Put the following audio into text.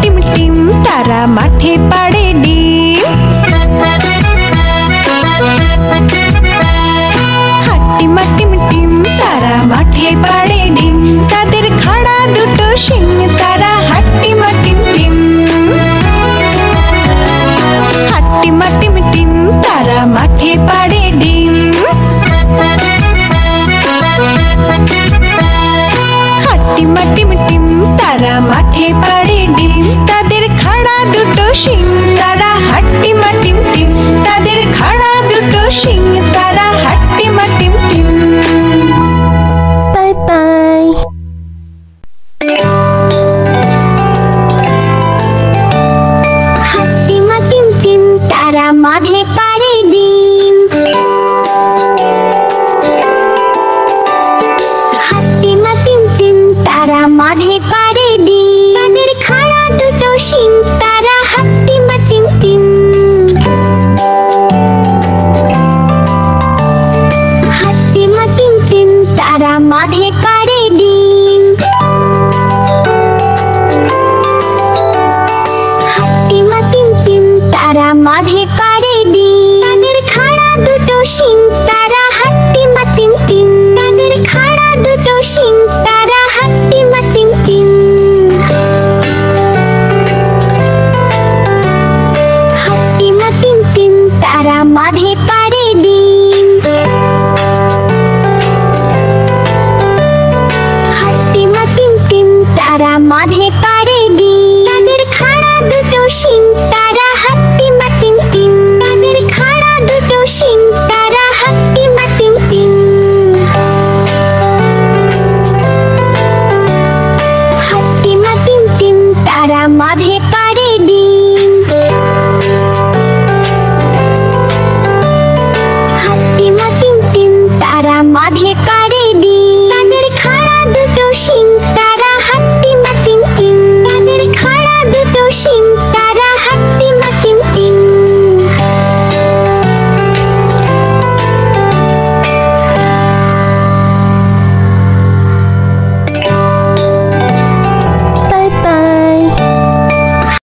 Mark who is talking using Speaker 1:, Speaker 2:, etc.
Speaker 1: Team টিম তারা মাঠে পাড়ে ডিম। হাট্টিমা টিম টিম তারা মাঠে পাড়ে ডিম, তাদের খাড়া দুটো শিং তারা হাট্টিমা টিম টিম। হাট্টিমা টিম টিম তারা মাঠে পাড়ে ডিম। হাট্টিমা টিম টিম তারা মাঠে পাড়ে ডিম, তাদের খাড়া দুটো শিং তারা হাট্টিমা টিম টিম। তাদের খাড়া দুটো শিং তারা হাট্টিমা টিম টিম।
Speaker 2: Bye bye. হাট্টিমা টিম টিম তারা মাঠে পাড়ে ডিম। হাট্টিমা টিম টিম তারা মাঠে পাড়ে ডিম, তাদের খাড়া দুটো শিং তারা হাট্টিমা টিম টিম। হাট্টিমা টিম টিম তারা মাঠে পাড়ে ডিম। হাট্টিমা টিম টিম তারা মাঠে পাড়ে ডিম, তাদের খাড়া দুটো শিং তারা হাট্টিমা টিম টিম। তাদের খাড়া দুটো শিং তারা হাট্টিমা টিম টিম। হাট্টিমা টিম টিম তারা মাঠে পাড়ে ডিম। হাট্টিমা টিম টিম তারা মাঠে পাড়ে ডিম, তাদের খাড়া দুটো শিং তারা